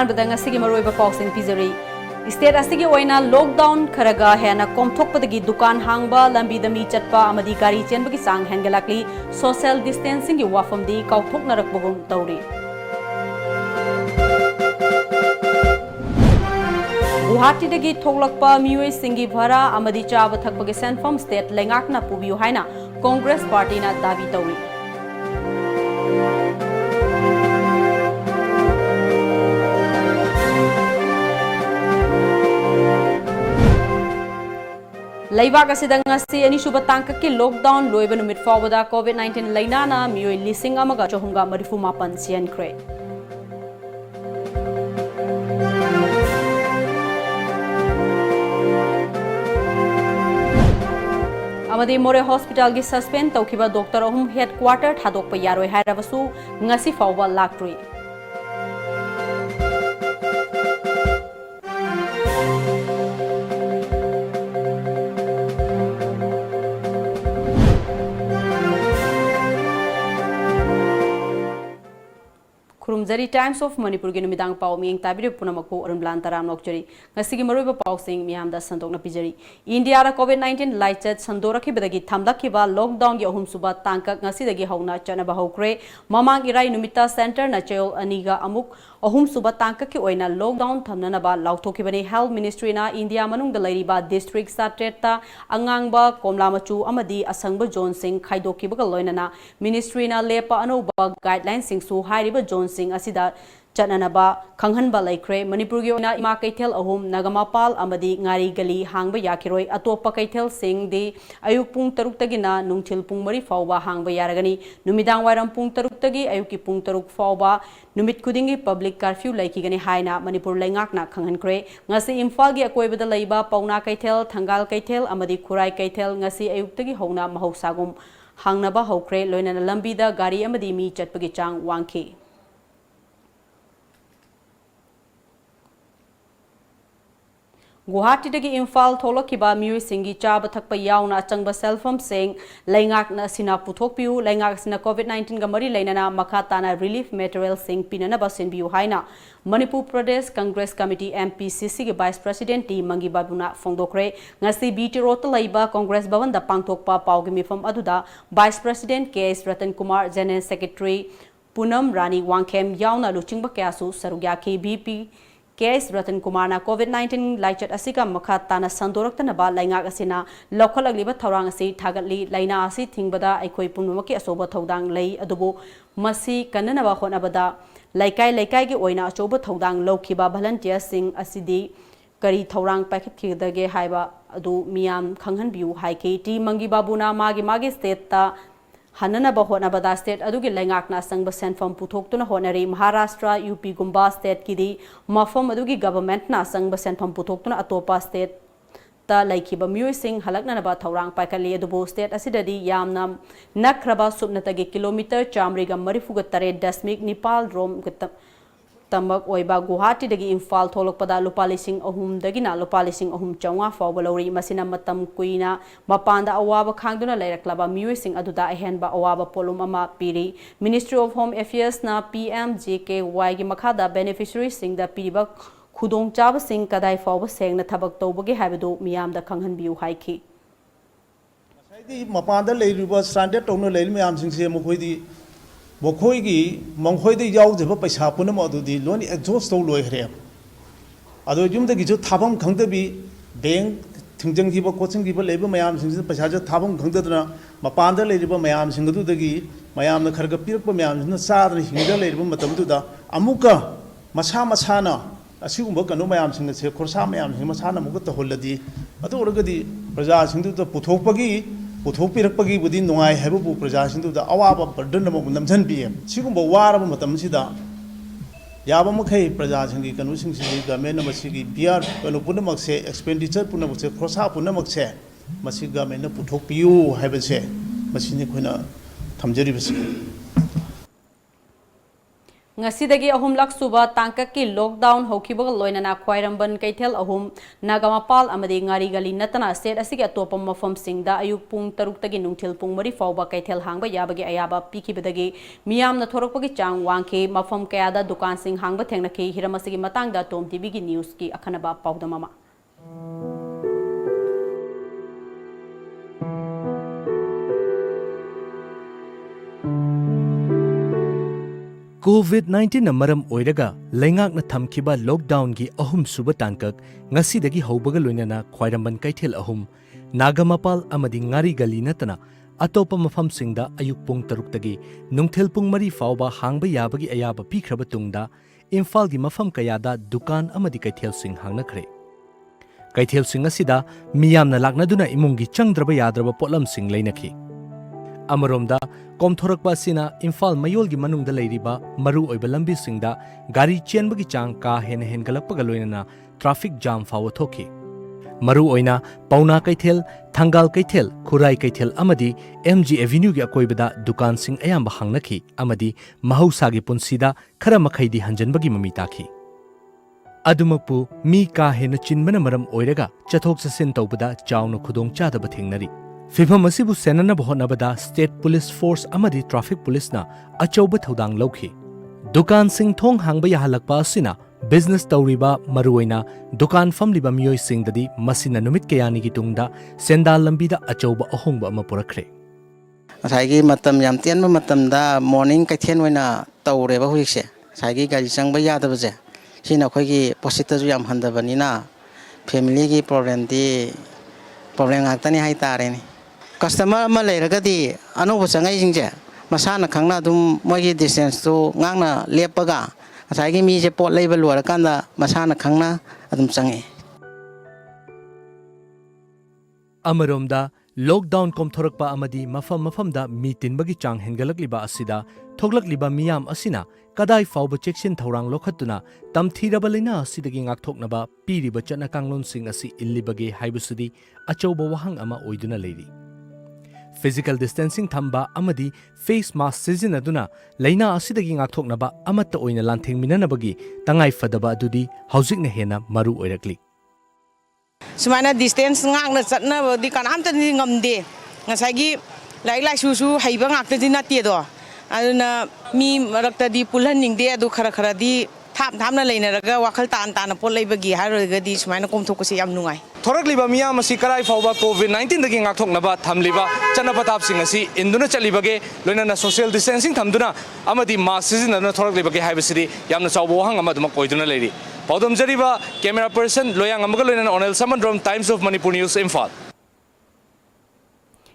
अहानबदा ngasi gi maroi ba pausing pizari State asigi oina lockdown kharaga hena komthokpadagi dukan hangba lambi dami chatpa amadi gari chenbagi sang hengalakli social distancing gi wafamdi kauthoknarakbugum tauri Guwahati dagi thoklakpa mioi singi bhara amadi chaba thakpagi senfam state lengakna pubiu haina Congress party na davi tauri Laibak asida ngasi anisuba tangkaki lockdown loiba numit fawada COVID-19 lainana mioi lising amaga chohumga marifu mapan siankre. Amadi More Hospital gi suspend taukiba doctor ahum headquarter thadokpa yaroi hairabasu ngasi fawba laktri. Kurumjari Times of Manipur gi numidang pau mieng tabire punamako ARUNBALA taram nokjari ngasigi maroiba pau sing miamda sandokna pijari India ra COVID-19 laichat sandoraki bedagi thamdakiba lockdown gi ahum suba tangkak ngasi dagi hauna chana bahokre mamang irai numita center na chayol aniga amuk ahum suba tangkak ki oina lockdown thamnana ba lauthokibani health ministry na India manung da lairiba district satreta angangba komlamachu amadi asangba zone sing khaidokiba loinana ministry na lepa anoba guidelines sing su hairiba zone sing asida chananaba khanghanba laikre manipur gi ona ima kaithel ahum nagamapal amadi ngari gali hangba yakiroi atopa kaithel sing de ayuk pung 3 tagina nungthil pung 3 fawba hangba yaragani numidang wairam pung 3 tagi ayuki pung 3 fawba numit kudingi public curfew laikigani haina manipur laingakna khanghankre ngasi imphal gi akoibada laiba pauna kaithel thangal kaithel amadi khurai kaithel ngasi ayuk tagi hona mahausagum hangnaba hokre loinana lambida gari amadi mi chatpagi chang wangki Guwahati dagi Imphal tholokiba mioi singi chaba thakpa yauna achangba selfam sing laingakna sina puthokpiu laingak sina COVID-19 ga mari lainana makhatana relief material sing pinana basin biu haina Manipur Pradesh Congress Committee MPCC gi Vice President T Mangi Babuna fongdokre ngasi BT Road laiba Congress Bhavan da pangthokpa paugi mifam aduda Vice President KS Ratan Kumar General Secretary Punam Rani Wangkhem yauna luchingba kyasu sarugya KBP KS Ratan Kumar na COVID-19 laichat asika makhatana sandoraktana ba laingak asina lokhalakliba thorang asi thagatli laina asi thingbada aikoi pumnumaki asoba thodang lei adubu masi kanana ba honabada laikai gi oina asoba thodang lokhiba volunteer sing asidi kari thorang packet khidage haiba adu miam khanghan biu haike T Mangi Babuna magi state ta Hanana bahona bada state adugi laingakna sangba senfam puthokuna honari Maharashtra UP gumba state kidi mafam adugi government na sangba senfam puthokuna atopa state ta laikiba mioi sing halakna ba thorang paikali adubo state asidadi yamna nakraba subnatagi kilometer chamriga marifuga tare dasmik Nepal rom tamak oiba Guwahati dagi Imphal tholokpada lupalising ahum dagina lupalising ahum changwa fawba lori masina matam kuina mapanda awaba khangduna lairaklaba mioi sing aduda ahenba awaba polum ama piri Ministry of Home Affairs na PMJKY gi makhada beneficiary sing da piriba khudong chaba sing kadai fawba sengna thabak tawbagi habadu miyam da khanghanbiu haiki saidi mapanda leiruba standard tawna leil miyam sing se mokhoidi Bokhoigi Monghoidi Yaujaba Paisa Punamodi, Loni exhaust loy here. Although Jum the Gijo Tabam Kantabi, Bang, Tingjang Giba, coaching Giba, Labor Mayam, Pasaja Tabam Kantana, Mapanda Labor Mayam, Singadu the Gi, Mayam the Kargapir Mayam, Sad, Hinga Labor Matamduda, Amuka, Masana, assume book and no Mayam Sing, Korsamayam, Himasana Mugata Holadi, Adoragadi, Praja Sindu the Putopagi. Puthopirapagi within no I have a book presentation to the Awaba Perdunam of Namsan PM. Sigumba Warama Matamsida Yabamake presentation convincing the men of Masigi, PR, Punamakse, expenditure Punamakse, Crossa Punamakse, Masiga Mena Putopiu, have a say, Masiniquina Tamjeribus. Ngasidagi ahumlak suba tangkaki lockdown hokibaga loinana khwairamban kaithel ahum nagamapal amadi ngari gali natana state asigi atopa mafam singda ayuk pung taruktagi nungthil pung mari fawba kaithel hangba yabagi ayaba pikibadagi miyamna thorakpagi chang wangke mafam kayada dukan sing hangba thengnaki hiramasigi matangda TOMTV gi news ki akhanaba pawdamama COVID-19 na maram oiraga laingak na thamkiba lockdown gi ahum suba tangkak ngasidagi haubaga loinana khwairamban kaithel ahum nagamapal amadi ngari gali natana atopa mafam singda ayuk pung taruktagi nungthel pung mari fawba hangba yabagi ayaba pikraba tungda imphal gi mafam kayada dukan amadi kaithel sing hangnakhre kaithel sing asida miyamna laknaduna imungi changdraba yadraba potlam sing leinakhi Amaromda komthorakpa asina imphal mayolgi manungda leiriba maru oiba lambi singda gari chenbagi chang ka hen hengalakpaga loinana traffic jam fawa thoki maru oina pauna kaithel thangal kaithel khurai kaithel amadi MG Avenue gi akoibada dukan sing ayamba hangnakhi amadi mahausa gi punsida khara makhaidi hanjanbagi mami takhi adumakpu mi ka hen chinbana maram oiraga chathok chasin tawbada chawna khudong chadaba thengnari Fifam asibu senana bahonabada State Police Force amadi Traffic Police na achauba thodang lauki. Dukan sing thong hangba yahalakpa asina business tawriba maruoina dukan famliba miyoi singdadi masina numit kayani gi tungda sendal lambida achauba ahongba ama purakre. Saigi matam yam tianba matamda morning kaithien oina tawreba hujikse. Saigi gari changba yadaba je. Sina khoigi posita ju yam handabani na family gi problem ngakta ni hai tare ni. Customer ma leiragadi anuba changai jingje masana khangna dum mogi distance to ngangna lepaga asai mi je pot leiba luar kanda masana khangna adum changai Amaromda lockdown komthorakpa amadi mafam da mi tinbagi chang hengalakliba asida thoglakliba miyam asina kadai fawba checksin thorang lokhatuna tamthiraba leina asidagi ngakthoknaba piriba chana kanglon sing asi illibage haibusudi achauba wahang ama oiduna leiri Physical distancing thamba amadi face mask sizinaduna laina asidagi ngakthoknaba amatta oina lantheng minanabagi tangai fadaba adudi haujikna hena maru oirakli Sumaina distance ngakna chatna di kanamta ni ngamde ngasagi lai susu haiba ngakta di natie do aduna mi rakta di pulhan ningde adu khara di thamna leinaraga wakhal tan pol leibagi haroga di sumaina komthokasi yam nungai Thorakliba miyam asi karai fawba COVID-19 dagi ngakthoknaba thamliba chanapatap sing asi induna chalibage loinana social distancing thamduna amadi mask sizinaduna thoraklibage haibasidi yamna chawbo wahang ama duma koiduna leiri paudam jariba camera person loyang amaga loinana onel samandrom Times of Manipur News Imphal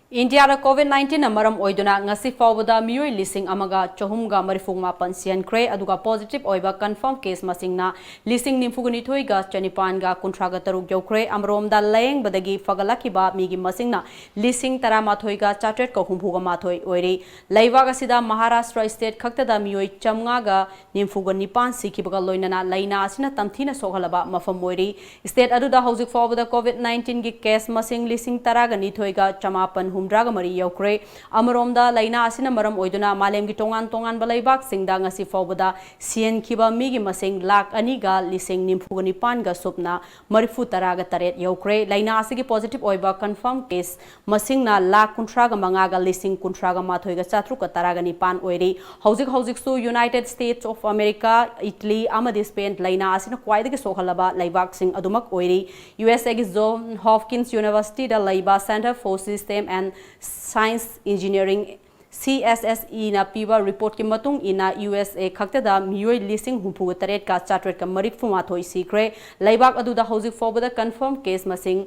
India da COVID-19 na maram oiduna ngasi fawbada miyoi lising amaga chahumga marifungma pansian kre aduga positive oiba confirm case masingna lising nimfuguni thoiga chanipan ga kuntraga taruk jokre amrom da leng badagi fagalakiba migi masingna lising tarama thoiga charted ko humbuga mathoi oiri laiwaga sida Maharashtra state khakta da miyoi chamnga ga nimfugani pan sikibaga loinana laina asina tamthina sohalaba mafam oiri state aduda hauzik fawbada COVID-19 gi case masing lising taraga ni thoiga chamapan humdraga mari yaukre amaromda laina asina maram oiduna malemgi tongan balaibak singda ngasi fawbada sien khiba migi masing lak aniga lising nimphugani panga supna marifu taraga taret yaukre laina asigi positive oiba confirm case masingna lak kuntraga mangaga lising kuntraga mathoiga chatruka taraga ni pan oiri hauzik su United States of America Italy amadi Spain laina asina kwaidagi sohalaba laibak sing adumak oiri USA gi John Hopkins University da laiba Center for System and Science Engineering CSSE na piba report ki matung ina USA khakta da miyoi lising humpu taret ka chartret ka marik fuma thoi sikre laibak adu da hauzik fawbada confirm case masing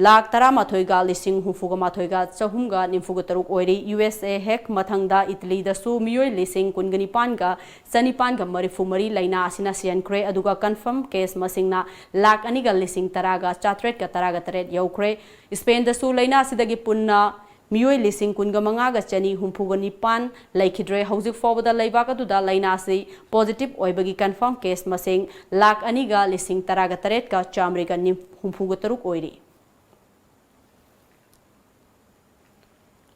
lakh tara mathoi ga lising humfuga mathoi ga chahumga nimfuga taruk oiri USA hek mathangda Italy da su miyoi lising kungani pan ga sanipan ga marifu mari laina asina sian kre aduga confirm case masingna lakh ani ga lising tara ga chartret ka tara ga taret yaukre Spain da su laina asidagi punna miyoi lising kunga mangaga chani humpuga nipan laikhidre hauzik fawbada laibaka duda laina si positive oibagi confirm case masing lakh aniga lising taraga taret ka chamriga nim humpuga taruk oiri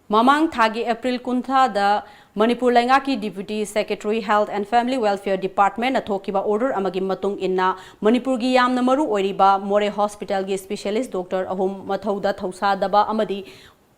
Mamang thagi April kuntha Manipur Lenga ki Deputy Secretary Health and Family Welfare Department na thokiba order amagi matung inna Manipur gi yamna maru oiriba More Hospital gi specialist Dr. Ahum Mathauda Thausa daba amadi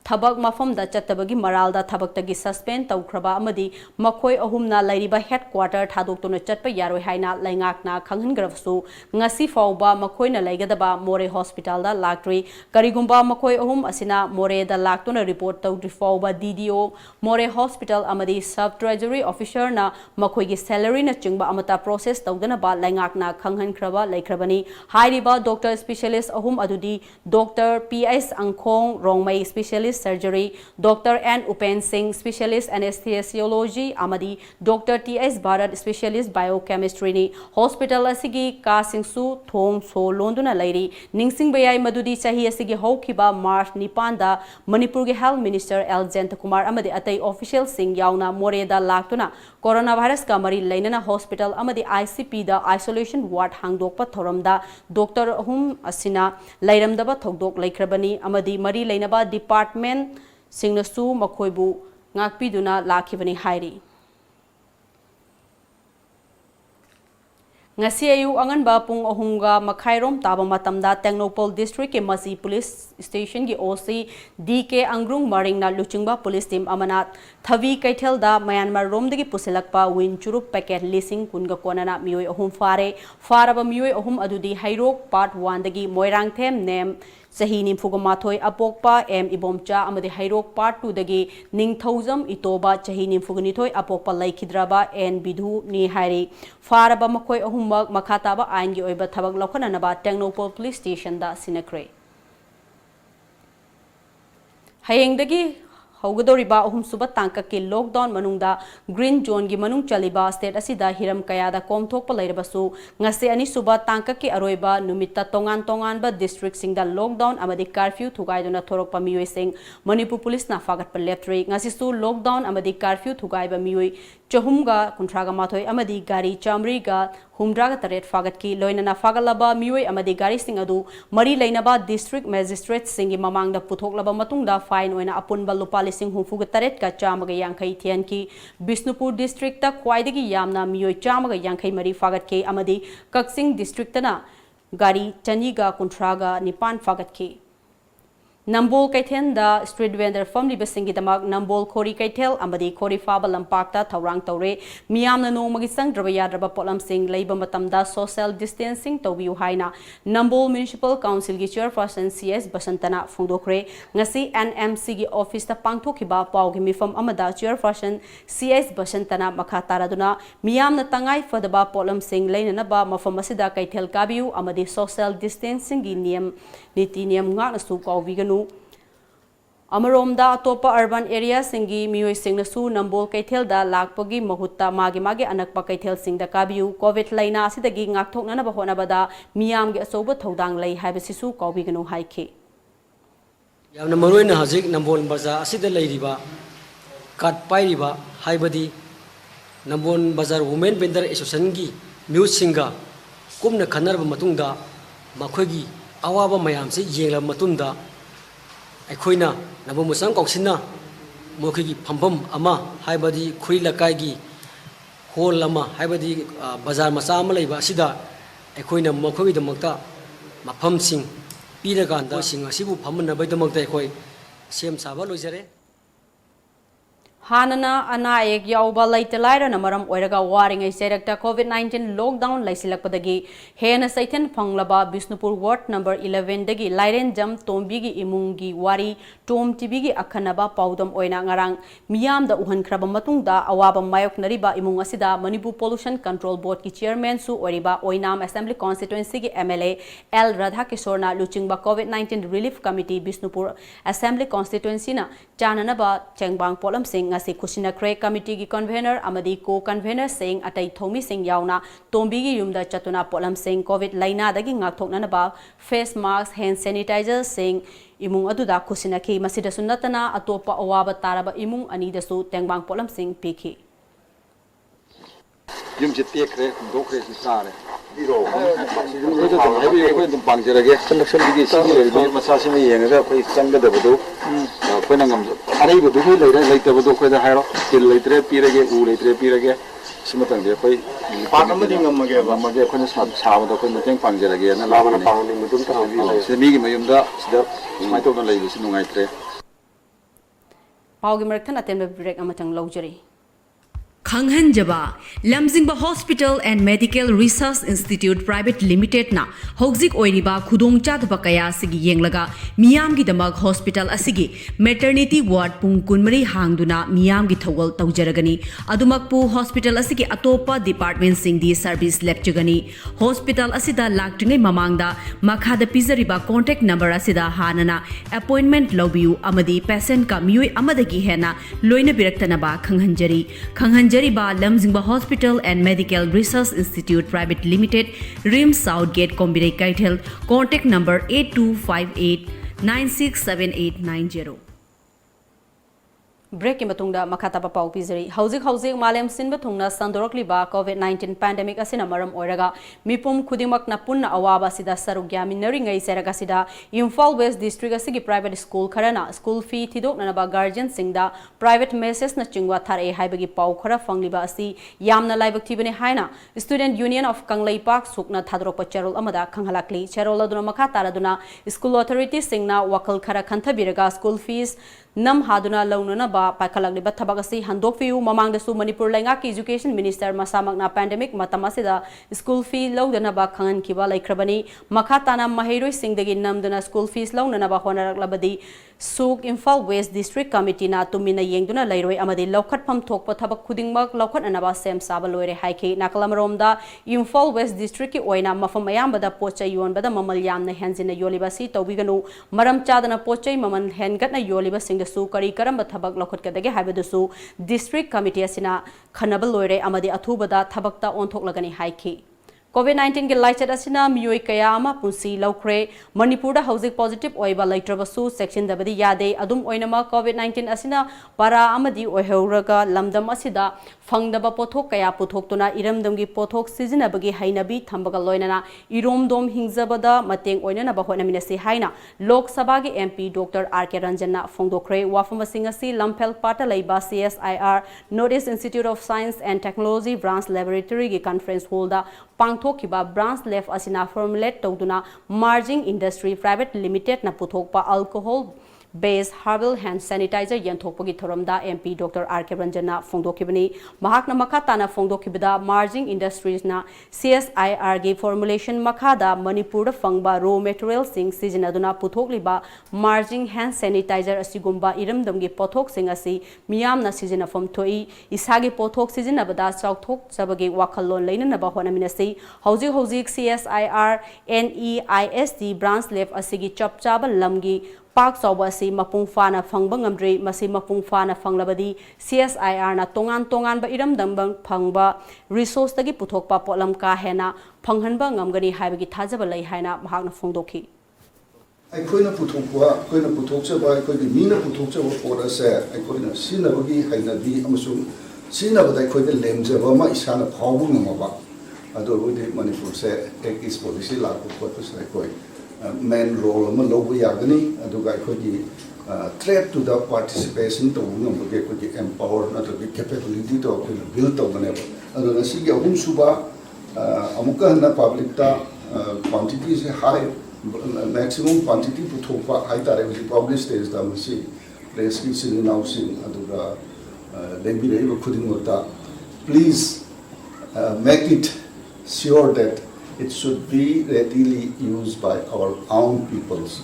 Thabak mafam da chattabagi maralda thabak suspend taukraba amadi makhoi ahumna lairiba headquarter thadoktono chatpa yaroi haina laingakna khanghangrabsu ngasi fauba makhoina laigadaba More Hospital da laktri karigumba makhoi ahum asina More da laktona report tawdri fauba DDO More Hospital amadi sub treasury officer na makhoi gi salary na chingba amata process tawdana ba laingakna khanghankraba laikrabani hairiba doctor specialist ahum adudi Dr. PS Angkhong Rongmai specialist surgery, Dr. N. Upen Singh, specialist anesthesiology, amadi Dr. T.S. Bharat, specialist biochemistry ni hospital asigi ka singsu thong so londuna lairi ningsing bayai madudi chahi asigi haukiba March 9 da Manipur gi Health Minister L. Kumar amadi atai official sing yauna More da laktuna coronavirus ka mari lainana hospital amadi ICP da isolation ward hangdokpa thoramda Dr. Ahum asina lairamdaba thogdok laikrabani amadi mari lainaba department Singnasu Makoibu Ngakpiduna Lakibani Hairi. Ngasi ayu anganba pung ahunga makhairom taba matamda Technopole District ke Masi Police Station ki OC DK Angrung Maring na Luchingba Police Team amanat Thavi Kaithel da Myanmar romdagi pusilakpa win churup packet leasing kunga konana mioi ahum faraba mioi ahum adudi Hairok Part 1 dagi Moirang Them Nem Sahi Nimfugamathoi Apokpa M Ibomcha amadi Hairok Part 2 dagi Ningthauzam Itoba Chahi Nimfuganithoi Apokpa Laikhidraba N Bidhu ni Hairi faraba makoi ahummak makhataba aingi oiba thabak lokhananaba Technopole Police Station da sinakre hayengdagi Haugadoriba ahum suba tangka ki lockdown manungda green zone gi manung chaliba state asida hiram kayada komthokpa leirabasu ngase ani suba tangka ki aroiba numita tongan ba district singda lockdown amadi curfew thugaidona thorokpa mioi sing Manipur police na fagat pa leptri ngasi su lockdown amadi curfew thugaiba mioi chahumga kuntraga mathoi amadi gari chamri ga humdraga taret fagat ki loinana fagalaba mioi amadi gari sing adu mari leinaba district magistrate singi mamangda puthoklaba matungda fine oina apunba lupa lising humfuga taret ka chamaga yankai thian ki Bisnupur district ta khwaidagi yamna mioi chamaga yankai mari fagat ki amadi Kaksing district na gari chaniga kuntraga nipan fagat ki Nambol Kaithen da street vendor family basingi damak Nambol Khori Kaithel amadi Khori Faba Lampakta Thaurang Taure Miyamna Nongmagi Sangdraba Yadraba Polam Sing Leiba Matamda social distancing Tawbiu Haina Nambol Municipal Council gi Chairperson CS Basantana Phongdokre ngasi NMC gi office ta pangthokiba pau gi mifam amada Chairperson CS Basantana makha taraduna Miyamna tangai fadaba Polam Sing leinana ba mafam asida Kaithel kabiu amadi social distancing gi niyam niti niyam ngakna su kawbiganu Amaromda atopa urban area singi mioi singnasu Nambol Kaithel da lakpagi mahutta magi anakpa Kaithel singda kabiu COVID laina asidagi ngakthoknana ba honabada miyam gi asoba thodang lei haibasisu kawbiganu haike yamna maroina hajik Nambol bazaar asida leiriba kat pairiba haibadi Nambol Bazaar Women Vendor Association gi miut singa kumna khanarba matungda makhogi awaba mayam se yengla matunda aikoina Nambol musang koksina mokigi phambam ama haibadi khuri lakai gi hol lama haibadi bazar macha ama leiba asida aikoina mokhogi damakta mafam sing piraganda sing asibu phamna bai damakta aikoi sem saba loijare Hanana ana ek yauba laitelaira namaram oiraga waring ai serakta COVID-19 lockdown laisilakpadagi hena saithen phanglaba Bisnupur ward number 11 dagi Lairen Jam Tombi gi imungi wari TOMTV gi akhanaba paudam oina ngarang miyam da uhan khraba matungda awaba mayok nariba imung asida Manipur Pollution Control Board ki chairman su oriba Oinam Assembly Constituency gi MLA L Radha Kisorna luchingba COVID-19 Relief Committee Bisnupur Assembly Constituency na chananaba chengbang polam sing ngasi kusina kre committee gi convener amadi co convener sing atai thomi sing yauna Tombi gi yumda chatuna polam sing COVID laina dagi ngakthokna ba face mask hand sanitizer sing imung aduda kusina ki masida sunnatana atopa awaba taraba imung ani dasu tengbang polam sing pikhi yum je tekre dokre si sare ꯑꯩꯈꯣꯏ ꯑꯗꯨꯝ ꯄꯥꯡꯖꯔꯒꯦ ꯁꯦꯂꯦꯛꯁꯟꯒꯤ ꯁꯤꯒꯤ ꯂꯩꯔꯤꯕ ꯃꯆꯥꯁꯤꯡ ꯌꯦꯡꯉꯒ ꯑꯩꯈꯣꯏ ꯆꯪꯒꯗꯕꯗꯨ ꯑꯩꯈꯣꯏꯅ ꯑꯔꯩꯕꯗꯨꯁꯨ ꯂꯩꯇꯕꯗꯣ ꯑꯩꯈꯣꯏꯗ ꯍꯥꯏꯔꯣ ꯇꯤꯜ ꯂꯩꯇ꯭ꯔꯦ ꯄꯤꯔꯒꯦ ꯎ ꯂꯩꯇ꯭ꯔꯦ ꯄꯤꯔꯒꯦ ꯁꯤꯃꯇꯪꯗꯤ ꯑꯩꯈꯣꯏ ꯄꯥꯔꯠ ꯑꯃꯗꯤ ꯉꯝꯃꯒꯦ ꯑꯩꯈꯣꯏꯅ ꯁꯥꯕꯗ ꯑꯩꯈꯣꯏ ꯃꯇꯦꯡ ꯄꯥꯡꯖꯔꯒꯦꯅ ꯂꯥꯛꯄꯅꯤ ꯁꯤꯗ ꯃꯤꯒꯤ ꯃꯌꯨꯝꯗ ꯁꯤꯗ ꯁꯨꯃꯥꯏꯅ ꯇꯧꯅ ꯂꯩꯕꯁꯤ ꯅꯨꯡꯉꯥꯏꯇ꯭ꯔꯦ ꯄꯥꯎꯒꯤ ꯃꯔꯛꯇ ꯑꯇꯦꯟꯕ ꯕ꯭ꯔꯦꯛ ꯑꯃꯇꯪ ꯂꯧꯖꯔꯤ ꯈꯪꯍꯟꯖꯕ Lamjingba hospital and medical research institute private ꯂꯤꯃꯤꯇꯦꯗꯅ ꯍꯧꯖꯤꯛ ꯑꯣꯏꯔꯤꯕ ꯈꯨꯗꯣꯡꯆꯥꯗꯕ ꯀꯌꯥ ꯑꯁꯤꯒꯤ ꯌꯦꯡꯂꯒ ꯃꯤꯌꯥꯝꯒꯤꯗꯃꯛ ꯍꯣꯁꯄꯤꯇꯥꯜ ꯑꯁꯤꯒꯤ ꯃꯦꯇꯔꯅꯤꯇꯤ ꯋꯥꯔꯗ ꯄꯨꯡ 24 ꯍꯥꯡꯗꯨꯅ ꯃꯤꯌꯥꯝꯒꯤ ꯊꯧꯒꯜ ꯇꯧꯖꯔꯒꯅꯤ ꯑꯗꯨꯃꯛꯄꯨ ꯍꯣꯁꯄꯤꯇꯥꯜ ꯑꯁꯤꯒꯤ ꯑꯇꯣꯞꯄ ꯗꯤꯄꯥꯔꯠꯃꯦꯟꯠꯁꯤꯡꯗꯤ ꯁꯔꯚꯤꯁ ꯂꯦꯞꯆꯒꯅꯤ ꯍꯣꯁꯄꯤꯇꯥꯜ ꯑꯁꯤꯗ ꯂꯥꯛꯇ꯭ꯔꯤꯉꯩ ꯃꯃꯥꯡꯗ ꯃꯈꯥꯗ ꯄꯤꯖꯔꯤꯕ ꯀꯣꯟꯇꯦꯛ ꯅꯝꯕꯔ ꯑꯁꯤꯗ ꯍꯥꯟꯅꯅ ꯑꯦꯄꯣꯏꯟꯠꯃꯦꯟꯠ ꯂꯧꯕꯤꯌꯨ ꯑꯃꯗꯤ ꯄꯦꯁꯦꯟꯠꯀ ꯃꯤꯑꯣꯏ ꯑꯃꯗꯒꯤ ꯍꯦꯟꯅ ꯂꯣꯏꯅꯕꯤꯔꯛꯇꯅꯕ ꯈꯪꯍꯟꯖꯔꯤ Lamjingba hospital and medical research institute private limited RIMS south gate Kombirei Keithel contact number 8258967890 break की मतुंगदा मखाताबा पाउ पिजरी हौजिक मालेम सिनबा थुंगना संदोरकलिबा कोविड-19 पैंडेमिक असिना मरम ओइरगा मिपुम खुदिमकना पुन्ना अवाबा सिदा सरुक यामिनरी ngai seraka sida Imphal west district असिगी प्राइवेट स्कूल खरना स्कूल फी थिदोकनबा गार्जियन सिंगदा प्राइवेट मेसेज न चिंगवा थारे हाइबगी पाउ खरा फंगलिबा असि यामना लाइबक थिबने हाइना स्टूडेंट यूनियन ऑफ कंगलैपाक सुकना थादरोप चेरोल अमदा खंगलाकली चेरोल अदुना मखा तारादुना स्कूल अथॉरिटी सिंगना वकल खरा खंथबिरगा स्कूल फीस नम हादुना लौननबा पाखलगलिबा थबगसी हंदोकफियु ममांगदसु मणिपुर लैंगा की एजुकेशन मिनिस्टर मसामकना पैंडेमिक मतमसिदा स्कूल फी लौदनबा खंगनखिबा लैख्रबनी मखा ताना महेरोय सिंगदगी नमदुना स्कूल फीस लौननबा होनरकलबदी सुक इम्फाल वेस्ट डिस्ट्रिक्ट कमिटीना तुमिना येंगदुना लैरोय अमदि लौखटफम थोकप थबक खुदिंगमक लौखटनबा सेम साबा लोइरे हाइखि नाकलमरोमदा इम्फाल वेस्ट डिस्ट्रिक्ट की ओइना मफम अयामबदा पोचै योनबदा ममल यामना हेंजिना योलिबासी तौबिगनु मरम चादना पोचै ममल हेनगटना योलिबा सिंगदसु करी करम थबक लौखटकदगे हाइबदसु डिस्ट्रिक्ट कमिटी असिना खनब लोइरे अमदि अथुबदा थबकता ओंथोकलगनी हाइखि कोविड-19 के लाइचत असिना मियोय कया अमा पुंसी लौख्रे मणिपुर हौजिक पॉजिटिव ओइबा लैट्रबसु सेक्शन दबदी यादे अदुम ओइनमा कोविड-19 असिना पारा अमदि ओइहौरगा लमदम असिदा फंगदबा पोथोक कया पुथोक्तुना इरमदमगी पोथोक सिजिनबगी हैनबी थंबगा लोइनना इरोमदोम हिंगजबदा मतेंग ओइननबा होनमिनसि हाइना लोक सभा के एमपी डॉक्टर आर.के. रंजनना फोंदोखरे वाफमसिंग असि लमफेल पाटा लैबा CSIR north east institute of science and technology branch laboratory की कॉन्फ्रेंस हॉलदा पांगथोखिबा ब्रांच लेफ असिना फॉर्मुलेट तौदुना मार्जिंग इंडस्ट्री प्राइवेट लिमिटेड ना पुथोकपा alcohol based herbal hand sanitiser यंथोकपगी थोरमदा एमपी डॉक्टर आर.के. रंजनना फोंदोखिबनी महाकना मखा ताना फोंदोखिबदा मार्जिंग इंडस्ट्रीज ना CSIR गी फॉर्मुलेशन मखादा मणिपुर फंगबा रो मटेरियल सिंग सिजनदुना पुथोकलिबा मार्जिंग हैंड सैनिटाइजर असिगुम्बा इरमदमगी पोथोक सिंग असि मियामना सिजनफम थोई इसागी पोथोक सिजनबदा चौथोक सबगी वाखलोन लेननबा होनमिनसि हौजिक CSIR NEIST ब्रांच लेफ असिगी चपचाबा लमगी पाक चौबा असि मपुंग फाना फंगबा ngamdri masi mapung fana fanglabadi CSIR na tongan ba iramdam phangba resource tagi puthokpa potlam ka hena phanghanba ngamgani haibagi thajaba lai haina mahakna phongdokhi ꯑꯩꯈꯣꯏꯅ ꯄꯨꯊꯣꯛꯆꯕ ꯑꯩꯈꯣꯏꯒꯤ ꯃꯤꯅ ꯄꯨꯊꯣꯛꯆꯕ ꯄꯣꯠ ꯑꯁꯦ ꯑꯩꯈꯣꯏꯅ ꯁꯤꯖꯤꯟꯅꯕꯒꯤ ꯍꯩꯅꯕꯤ ꯑꯃꯁꯨꯡ ꯁꯤꯖꯤꯟꯅꯕꯗ ꯑꯩꯈꯣꯏꯗ ꯂꯦꯝꯖꯕ ꯑꯃ ꯏꯁꯥꯅ ꯐꯥꯎꯕ ꯉꯝꯃꯕ ꯑꯗꯨ ꯑꯣꯏꯔꯕꯗꯤ ꯃꯅꯤꯄꯨꯔꯁꯦ ꯑꯦꯛ ꯏꯁ ꯄꯣꯂꯤꯁꯤ ꯂꯥꯛꯄ ꯈꯣꯠꯄꯁꯦ ꯑꯩꯈꯣꯏ मेन रोल अमा लौबा यागनी अदुगा अखोगी थ्रेट टू द पार्टिसिपेशन तौबा ngambage अखोगी एम्पावर नतोगी कैपेबिलिटी तो अखोगी बिल्ड तौबने अदुना सिगी अहुम सुबा अमुका हना पब्लिक ता क्वांटिटी से हाई मैक्सिमम क्वांटिटी पुथोपा हाई तारे हुजी पब्लिक स्टेज दा मसी प्रेस की सिनाउसिंग अदुगा लेबिरेबा खुदिंगोता please make it sure that it should be readily used by our own peoples.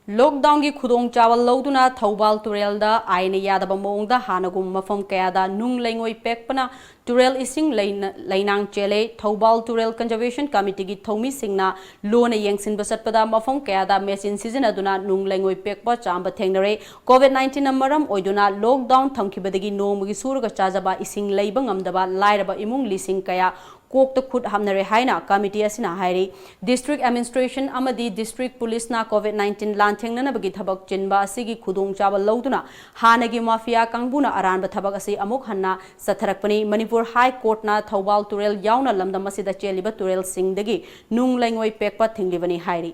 Lockdown की खुदोंग चावल लौदुना थौबाल तुरेलदा आइने यादबा मोंगदा हानगुम मफम कयादा नुंग लेंगोई पेकपना तुरेल इसिंग लैनांग चेले थौबाल तुरेल कंजर्वेशन कमिटी की थौमी सिंगना लोने येंगसिन बसतपदा मफम कयादा मेसिन सिजनदुना नुंग लेंगोई पेकपा चांबा थेंगनरे कोविड-19 नमरम ओइदुना लॉकडाउन थमखिबदगी नोमगी सुरगा चाजबा इसिंग लैबा ngamdaba लाइरबा इमुंग लिसिंग कया कोकता खुद हमनरे हाइना कमिटी असिना हाइरी डिस्ट्रिक्ट एडमिनिस्ट्रेशन अमदी डिस्ट्रिक्ट पुलिस ना कोविड-19 लांथेंगनबगी थबक चिनबा असिगी खुदोंचाबा लौदुना हानगी माफिया कांगबुना अरानबा थबक असि अमुक हन्ना सथरकपनी मणिपुर हाई कोर्ट ना थौबाल तुरेल यावना लमदम असिदा चेलिबा तुरेल सिंगदगी नुंग लैंगोय पेकपा थिंगलिबनी हाइरी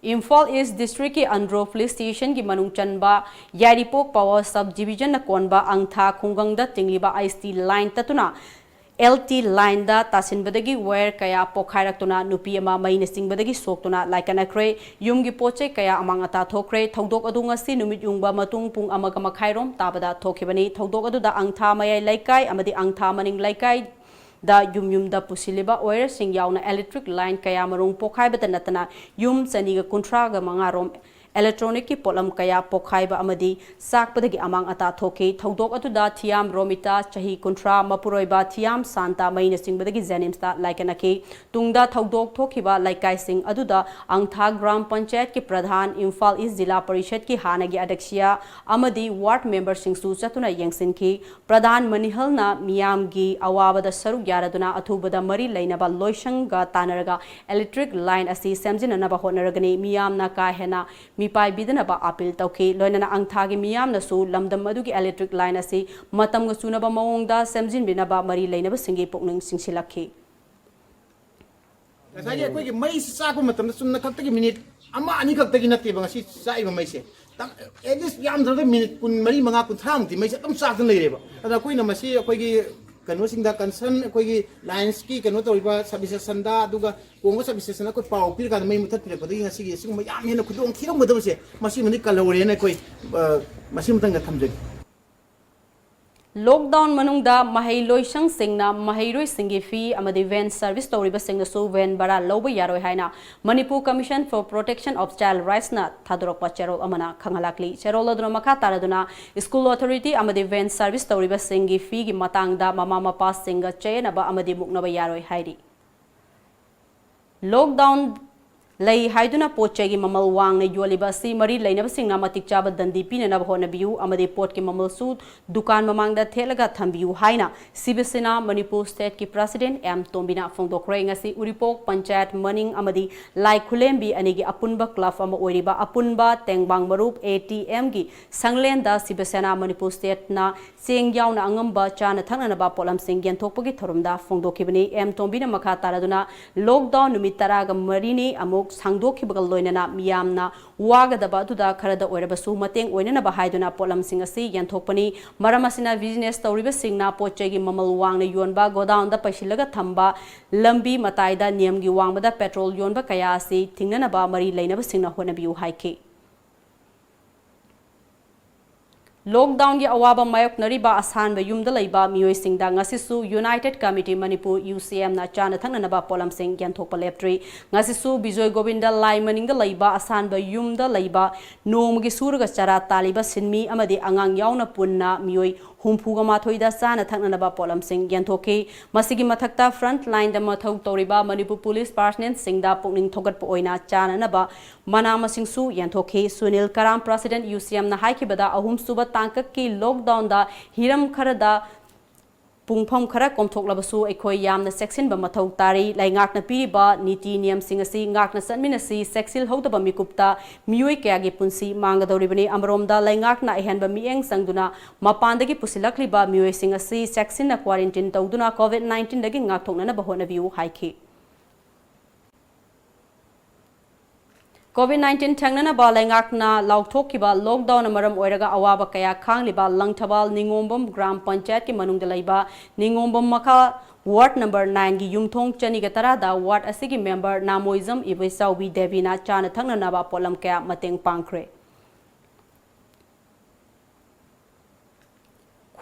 इम्फाल ईस्ट डिस्ट्रिक्ट की अंड्रो पुलिस स्टेशन की मनुंग चनबा यारीपोक पावर सब डिवीजन कोनबा अंगथा खुंगंगदा तिंगलिबा आईएसटी लाइन ततुना LT लाइन दा तासिनबदगी वायर कया पोखाइरक्तुना नुपी अमा मईन सिंगबदगी सोक्तुना लाइकनक्रे युमगी पोचे कया अमांग अता थोक्रे थौदोक अदु ngasi नुमित युंगबा मतुंग पुंग अमग मखाइरोम ताबदा थोखिबनी थौदोक अदुदा अंगथा मयाई लाइकाई अमदी अंगथा मनिंग लाइकाई दा युम पुसिलिबा वायर सिंग यावना इलेक्ट्रिक लाइन कया मरुंग पोखाइबदा नतना युम चनीगा कुंथ्रागा मंगारोम इलेक्ट्रॉनिक की पोलम कया पोखाइबा अमदी साकपदगी अमांग अता थोके थौदोक अदुदा थियाम रोमिता चही कुंथ्रा मपुरोइबा थियाम शांता मईन सिंगबदगी जेनिम्सता लाइकनकी तुंगदा थौदोक थोखिबा लाइकाई सिंग अदुदा अंगथा ग्राम पंचायत के प्रधान इम्फाल ईस्ट जिला परिषद की हानगी अध्यक्षिया अमदी वार्ड मेंबर सिंगसु चतुना यंगसिनकी प्रधान मनिहलना मियामगी अवाबदा सरुक यारदुना अथुबदा मरी लैनबा लोइसंगा तानरगा इलेक्ट्रिक लाइन असी सेमजिननबा होनरगनी मियामना का हेना मिपाई बिदनबा अपील तौखी लोइनना अंगथागी मियामनसु लमदम अदुगी इलेक्ट्रिक लाइन असी मतमग सुनबा मवोंगदा सेमजिन बिनबा मरी लैनबा सिंगी पुकनिंग सिंसिलखी ngасai koi ki mai sa ko matam sum na khak ta ki minute ama ani khak ta ki natte ba ngasi sa iba mai se at least yam dra minute kun mari manga kun tham ti mai se tam sa kan le ba ada koi na masi koi ki kanu sing da concern koi ki lines ki kanu to iba services sanda aduga kongo services na koi pau pir ka mai mutat pir pa di ngasi gi sing mai yam hena khudong khirong ba se masi mani kalore na koi masi mutang ga thamje lockdown मनुंगदा महै लोइसंग सिंगना महैरोय सिंगी फी अमदि van service तौरिबा सिंगसु वैन बरा लौब यारोय हाइना Manipur commission for protection of child rights ना थादोरकपा चेरोल अमना खंगलाकली चेरोल अदुना मखा तारदुना स्कूल अथॉरिटी अमदि वैन सर्विस तौरिबा सिंगी फी गी मतांगदा ममा मपा सिंगा चेनबा अमदि मुकनबा यारोय हाइरी लॉकडाउन लई हाइदुना पोचेगी ममल वांगने योलिबा सी मरी लैनब सिंगना मतिक चाब दंदी पिननब होनबियु अमदे पोट के ममल सु दुकान ममांगदा थेलगा थंबियु हाइना सिबिसेना मणिपुर स्टेट की प्रेसिडेंट एम तोम्बिना फोंदोक्रे ngasi उरिपोक पंचायत मनिंग अमदी लाई खुलेंबी अनेगी अपुनबा क्लब अम ओरिबा अपुनबा तेंगबांग मरुप ATM की संगलेंदा सिबिसेना मणिपुर स्टेट ना सेंग यावना अंगंबा चाना थंगनबा पोलम सिंग गेंथोकपगी थरुमदा फोंदोकिबनी एम तोम्बिना मखा तारादुना लॉकडाउन नुमित तरागा मरिनी अमुक सांगदोखिबगा लोइनना मियामना वागदबा अदुदा खरदा ओइरबसु मतेंग ओइनना हाइदुना पोलम सिंग असि यंथोकपनी मरम असिना बिजनेस तौरिबा सिंगना पोचेगी ममल वांगने योनबा गोडाउन दा पैसिलगा थंबा लंबी मताइदा नियमगी वांगबदा पेट्रोल योनबा कया असि थिंगनबा मरी लैनबा सिंगना होनबियु हाइके लॉकडाउन की अवाब मायोकनरीबा असानब युमद लैबा मियोइसिंगदा ngasisu United committee Manipur UCM ना चाना थंगनबा पोलम सिंग गेंथोकपा लेप्ट्री ngasisu बिजोय गोविंद लाई मनिंग लैबा असानब युमद लैबा नोमगी सुरगा चरा तालिबा सिनमी अमदि अंगांग यावना पुन्ना मियोइ हुमफुगा माथोइदा चाना थंगनबा पोलम सिंग गेंथोकी मसिगी मथक्ता फ्रंट लाइन द मथौ तौरिबा मणिपुर पुलिस पर्सनेल सिंगदा पुकनिंग थोगटपा ओइना चाननबा मना मसिंगसु यंथोकी सुनील कराम प्रेसिडेंट UCM ना हाइकिबदा अहुम सुबा तांकक की लॉकडाउन दा हिरम खरदा पुंगफम खरा कोमथोकलबसु एखोय यामना सेक्शन बा मथौ तारी लाइंगाकना पीरिबा नीति नियम सिंगसी गाकना सनमिनसी सेक्सिल हौदबा मिकुप्ता मियोय कयागी पुंसी मांगदौरिबनी अमरोमदा लाइंगाकना एहनबा मिएंग संगदुना मपानदगी पुसिलखलिबा मियोय सिंगसी सेक्शन ना क्वारंटाइन तौदुना कोविड-19 दगी गाकथोकना बहोनबियु हाइखि कोविड-19 थंगना बालैंगाकना लाउथोकिबा लॉकडाउन मरम ओइरगा अवाबा कया खांगलिबा लंगथबाल निंगोंबम ग्राम पंचायत के मनुंग लैबा निंगोंबम मखा वार्ड नंबर 9 की युमथोंग चनिगा तरादा वार्ड असिगी मेंबर नामोइजम इबेसाउबी देवीना चाना थंगनाबा पोलम कया मतेंग पांखरे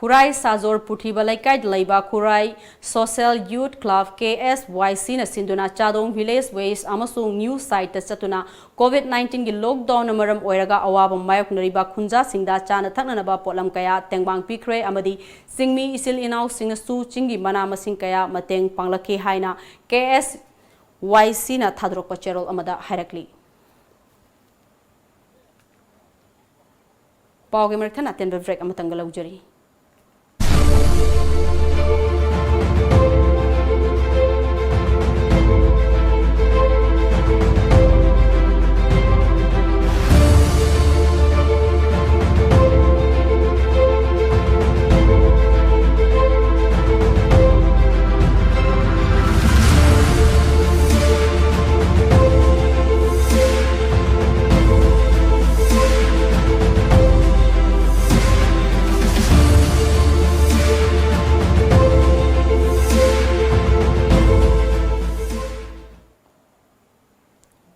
खुराई साजोर पुठीबा लैकाइद लैबा Khurai social youth club KSYC ना सिंधुना चादोंग विलेज वेस्ट अमसुंग न्यू साइट चतुना कोविड-19 की लॉकडाउन मरम ओइरगा अवाब मायोकनरीबा खुंजा सिंगदा चाना थंगनबा पोलम कया तेंगबांग पिखरे अमदी सिंगमी इसिल इनाउ सिंगसु चिंगी मना मसिंग कया मतेंग पांगलकी हाइना KSYC ना थादरोकपा चेरोल अमदा हाइरकली पावगे मरथना तेन ब्रेक अमतंग लौजरी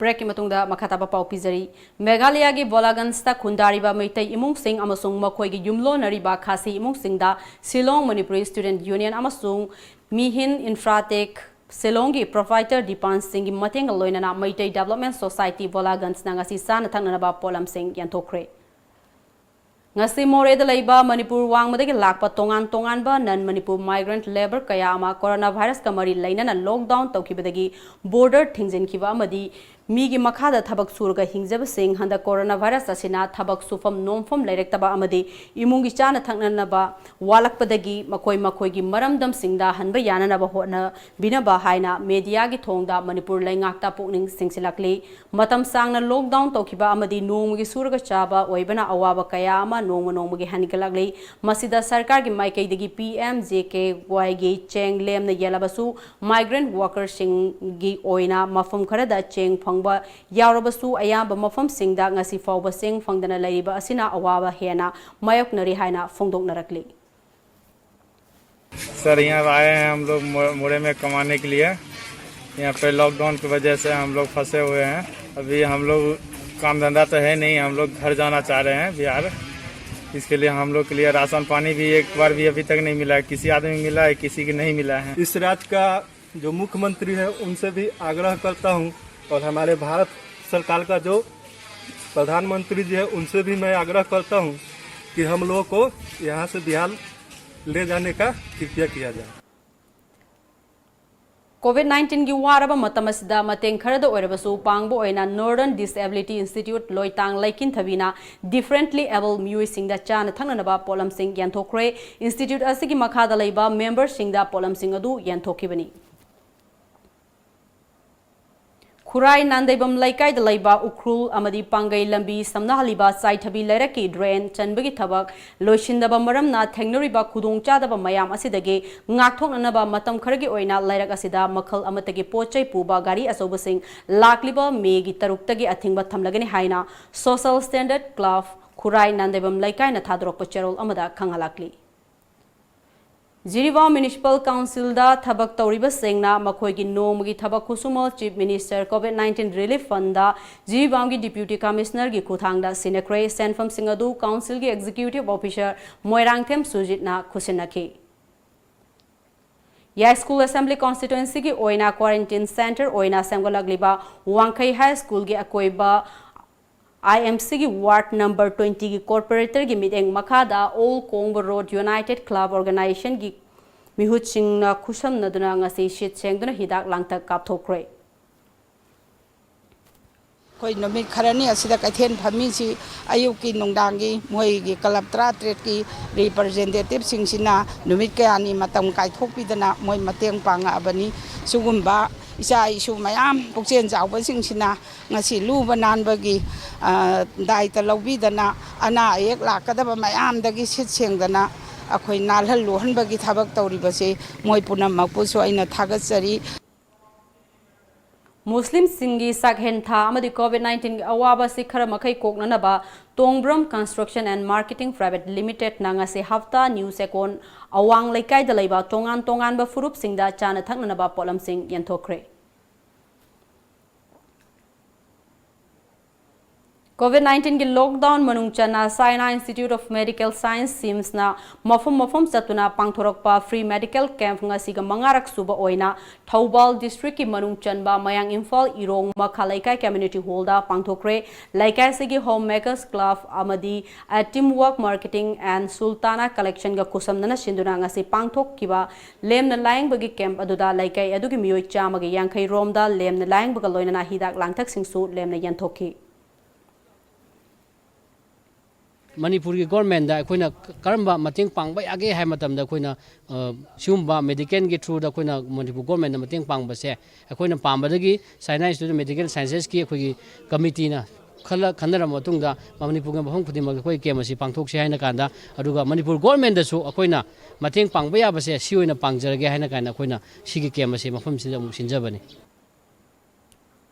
ब्रेक की मतुंगदा मखाताबा पाउ पिजरी मेघालय की बोलागंस्ता खुंदारिबा मैतै इमुंग सिंह अमसुंग मखोई की युमलो नरिबा खासी इमुंग सिंगदा शिलोंग मणिपुरी स्टूडेंट यूनियन अमसुंग मिहिन इंफ्राटेक शिलोंग की प्रोवाइडर दीपान सिंह की मतेंग लोइनना मैतै डेवलपमेंट सोसाइटी बोलागंस नांगासी सान थंगनबा पोलम सिंह यंथोखरे ngasi more da laiba manipur wangmada ki lakpa tongan ba nan manipur migrant labor kaya ama coronavirus ka mari lainana lockdown tawkibadagi border thingjin kiba amadi migi makhada thabak surga hingjaba sing handa coronavirus asina thabak sufam nomfam lairektaba amadi imungi chana thangnana ba walakpadagi makoi gi maramdam singda hanba yanana ba hona binaba haina media gi thongda manipur laingakta pokning singsilakli matam sangna lockdown tawkiba amadi nomgi surga chaba oibana awaba kaya ama nong gi hanikalagli masida sarkar gi maikaidagi PMJKY gi cheng lem na yelabasu migrant worker sing gi oina mafam kharada cheng phangba yaurabasu ayamba mafam singda ngasi fawba sing phangdana laiba asina awaba hena mayoknari haina phongdoknarakli sir यहाँ आए हैं हम लोग मोड़े में कमाने के लिए यहाँ पे लॉकडाउन की वजह से हम लोग फंसे हुए हैं अभी हम लोग काम धंधा तो है नहीं हम लोग घर जाना चाह रहे हैं बिहार इसके लिए हम लोग के लिए राशन पानी भी एक बार भी अभी तक नहीं मिला है किसी आदमी मिला है किसी की नहीं मिला है इस राज्य का जो मुख्यमंत्री है उनसे भी आग्रह करता हूं और हमारे भारत सरकार का जो प्रधानमंत्री जी है उनसे भी मैं आग्रह करता हूं कि हम लोगों को यहां से बिहार ले जाने का कृपया किया जाए COVID-19 की वारबा मतमसदा मतेंग खरद ओरबसु पांगबो ओइना नॉर्दर्न डिसेबिलिटी इंस्टीट्यूट लोइतांग लाइकिन थबिना डिफरेंटली एबल म्यूई सिंगदा चान थंगनबा पोलम सिंग यंथोखरे इंस्टीट्यूट असिगी मखादा लैबा मेंबर सिंगदा पोलम सिंग अदु यंथोखिबनी खुराई नांदैबम लैकाई लैबा उख्रुल अमदी पांगै लंबी समना हलिबा साइथबी लैरकी drain चनबगी थबक लोइसिंदबा मरमना थेंगनरिबा खुदोंग चादबा मयाम असिदगे ngaktoknanaba matam kharagi oina lairak asida makhal amatagi pochai puba gari asobasing lakliba megi taruktagi athingba thamlagani haina social standard club Khurai Nandaibam Leikai ना थादरokpa cherol amada khangalakli Jiriba Municipal Council da thabak tawriba sengna makhoigi nomgi thabak khusuma Chief Minister COVID-19 Relief Fund da Jiriba gi Deputy Commissioner gi khuthangda sinakre Senfam Singadu Council gi Executive Officer Moirangthem Sujit na khusinakhi Ya School Assembly Constituency gi oina quarantine center oina semgolagliba Wangkai High School gi akoiba IMC की ward number 20 की corporator की meeting मखादा all कोंग road united club organization की मिहुत सिंह खुशम नदुना ngasi शीट सेंगदुना हिदाक लांगतक कापथोक्रे कोई नमित खरनी असिदा कैथेन फमीसी अयुकी नुंगदांगी मोईगी क्लब 33 की रिप्रेजेंटेटिव सिंगसिना नमित कयानी मतम काइथोकपिदना मोई मतेंग पांगाबनी सुगुम्बा इसा issue मयाम पुक्सेन जावबसिंगसिना ngasi luba nanbagi daita lawbidana ana ayek lakadaba mayam dagi sit sengdana akhoi nalhal lohanbagi thabak tawribase moi punammakpusu aina thagatsari Muslim Singi Sakhen Tha Amadi COVID-19 Awaba Sikhara Makai Koknanaba Tongbram Construction and Marketing Private Limited Nangase Hafta News Ekon Awang Laikai Dalaiba Tongan Ba Furup Singda Chana Thangnanaba Polam Singh Yanthokre COVID-19 की lockdown मनुंगचना साइना institute of medical science SIMS ना मफम चतुना पांगथोरकपा free medical camp ngasiga mangarak suba oina Thobal district की मनुंगचनबा मयांग इंफाल इरोंग मखालैkai community hall da पांगथोक्रे लैkai sigi homemakers club amadi teamwork marketing and sultana collection ga kusamnana sinduna ngasi पांगथोककिबा lemna laing bagi camp aduda लैkai adugi miyoi chamagi yankhai romda lemna laing baga loinana hidak langthak singsu lemna yanthokki Manipur की government दा अखोइना करम्बा मतेंग पांगबा यागे हाय मतम दा अखोइना सिगुम्बा medical की through दा अखोइना Manipur government मतेंग पांगबसे अखोइना पांबदगी साइना इंस्टीट्यूट मेडिकल साइंसेस की अखोइगी कमिटी ना खनरम मतुंगदा मणिपुर के मफम खुदिमक अखोइ केम असि पांगथोकसे हायना कांदा अदुगा मणिपुर गवर्नमेंट दसु अखोइना मतेंग पांगबा याबसे सि ओइना पांगजरगे हायना कांदा अखोइना सिगी केम असि मफम सिदा मु सिनजबनी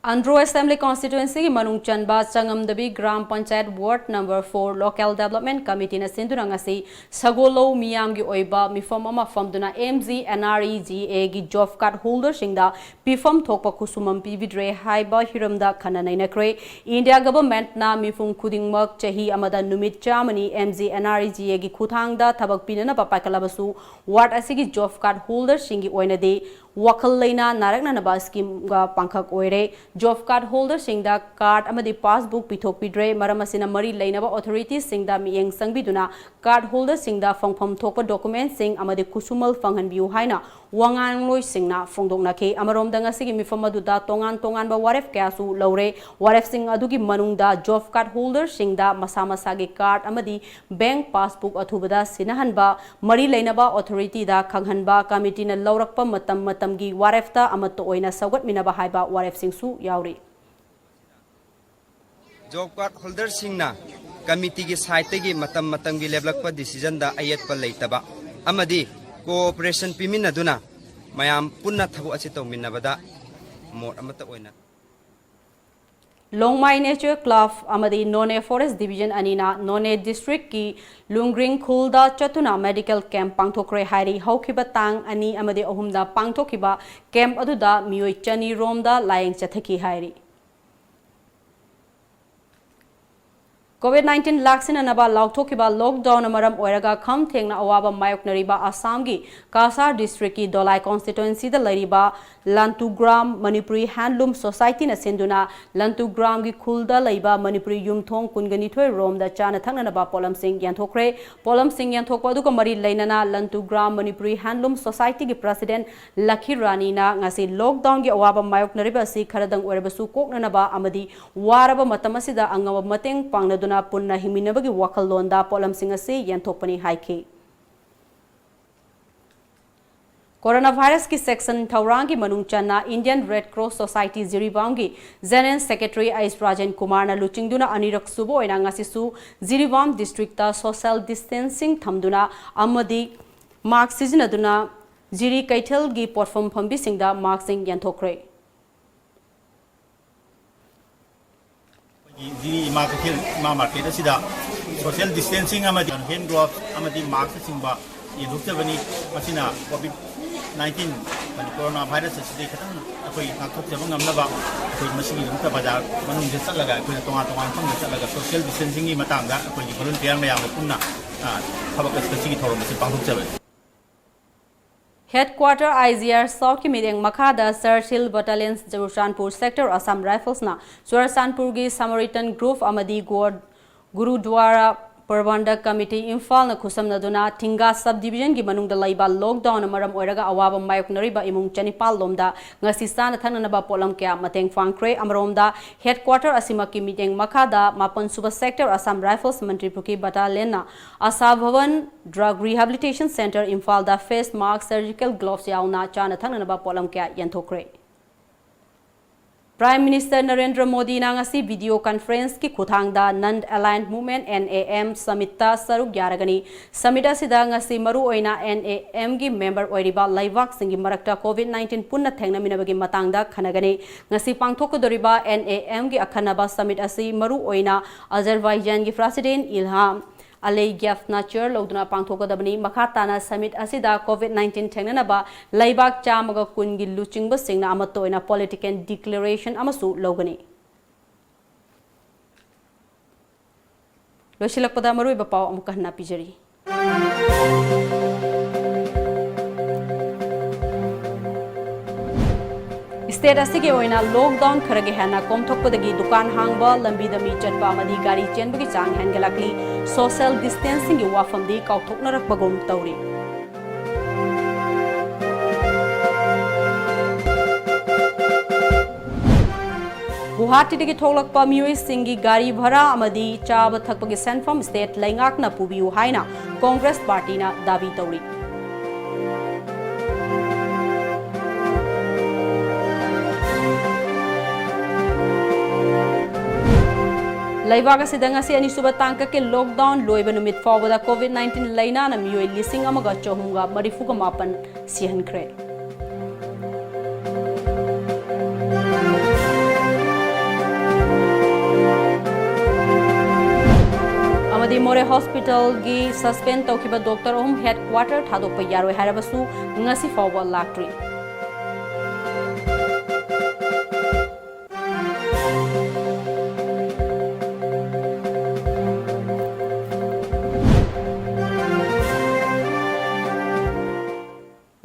Andro Assembly Constituency Manung Chanba Changamdabi Gram Panchayat Ward Number 4 Local Development Committee na sindurangasi Sagolo Miyam gi oiba mifam ama famduna MZ NREGA gi job card holder singda pifam thokpa kusumam pividre haiba hiramda khananai nakre India government na mifum khudingmak chahi amada numit chamani MZ NREGA gi khuthangda thabak pinana papakalabasu ward asigi job card holder singi oinade wakal leina narakna naba scheme ga pangkhak oire job card holder singda card amadi passbook pithok pidre maramasina mari leinaba authorities singda miyeng sangbiduna card holder singda fangpham thokpa document sing amadi kusumal fanghanbiu haina wangang loi singna fongdokna ke amaromda ngasigi mifam aduda tongan ba waref kyasu laure waref sing adugi manungda job card holder singda masa masagi card amadi bank passbook athubada sinahanba mari leinaba authority da khanghanba committee na laurakpa matamgi warefta amato oina sagat minaba haiba waref singsu yauri job card holder singna committee gi site gi matam gi leblakpa decision da ayat pa leitaba amadi cooperation pimina duna mayam punna thabu achi tawminabada mot amata oina Longmai Nature Club amadi None Forest Division anina None District ki Lungring Khulda Chatuna Medical Camp pangthokre hairi haukiba tang ani amadi ahumda pangthokiba camp aduda mioi chani romda layeng chathaki hairi COVID-19 laksin anaba lauthokiba lockdown amaram oiraga kham thengna awaba mayoknariba Assam gi Kasar district ki Dolai constituency da lariba Lantugram Manipuri Handloom Society na senduna Lantugram gi khulda laiba Manipuri yumthong kunganithoi rom da chana thangna naba polam sing yanthokre polam sing yanthokpa du ko mari leinana Lantugram Manipuri Handloom Society gi president Lakhi Rani na ngasi lockdown gi awaba mayoknariba si kharadang oirabasu kokna naba amadi waraba matamasida angaba mateng pangna punna himinabagi wakal londa polam singase yanthokpani haiki Coronavirus ki section thaurangi manungchana Indian Red Cross Society Ziribangi Zenan Secretary Ais Rajan Kumar na luchingduna anirak subo ina ngasisu Ziribam district ta social distancing thamduna amadi mark sizinaduna Ziri Kaithal gi platform phambi singda mark sing yanthokre Di market asida social distancing amadi hand gloves amadi mask singba yeduktabani masina COVID-19 coronavirus asidi khatang akoi ngakthokjaba ngamnaba akoi masigi dukta bazar manung je chalaga akoi tonga phang chalaga social distancing gi matangda akoi volunteer mayam punna thabak asigi thorom se pangthokjaba Headquarter IGR South ki mideng Makhada Sarsil Battalions Jarushanpur Sector Assam Rifles na Sursanpur gi Samaritan Group amadi Gurudwara Prabandhak Committee Imphal na khusam naduna Tinga Subdivision gi manungda laiba lockdown amaram oiraga awaba mayoknariba imung chanipal lomda ngasi sana thananaba polam kya mateng fangkre amaromda headquarter asima ki mideng Makhada Mapan Suba Sector Assam Rifles Mantripuki Battalion na Asa Bhavan Drug Rehabilitation Center Imphal da face mask surgical gloves yauna chana thananaba polam kya yanthokre Prime Minister Narendra Modi na ngasi video conference ki khuthangda Non-Aligned Movement NAM Summit ta saruk yaragani Summit asida ngasi maru oina NAM gi member oiriba laibak singi marakta COVID-19 punna thengna minabagi matangda khanagani ngasi pangthokodoriba NAM gi akhanaba summit asi maru oina Azerbaijan gi president Ilham Alay Gyafna chair loduna pangthokodabani makhatana summit asida COVID-19 thengnanaba laibak chamaga kungi luchingba singna amatoina political declaration amasu logani losilakpada marui bapaw amukahna pijari State asige oina lockdown kharage hana komthokpadagi dukan hangba lambida mi chatpa amadi gari chenbagi chang hengalakli social distancing gi wafamdi kauthoknarak bagom tauri Guwahati dagi tholakpa mioi singi gari bhara amadi chaba thakpagi senfam state laingakna pubiu haina Congress party na dabi tauri Laibaga sidanga si anisuba tangka ke lockdown loiba numit fawada COVID-19 laina na mioi lising amaga chahunga marifuga mapan sihan kre More Hospital gi suspend taukiba doctor ohum headquarter thadokpa yaroi harabasu ngasi fawba laktri.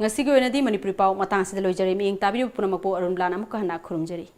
Ngasi go enadi Manipuri pau matang sida loijari mi ing tabiru punamapo ARUNBALA amukka hana khurumjari.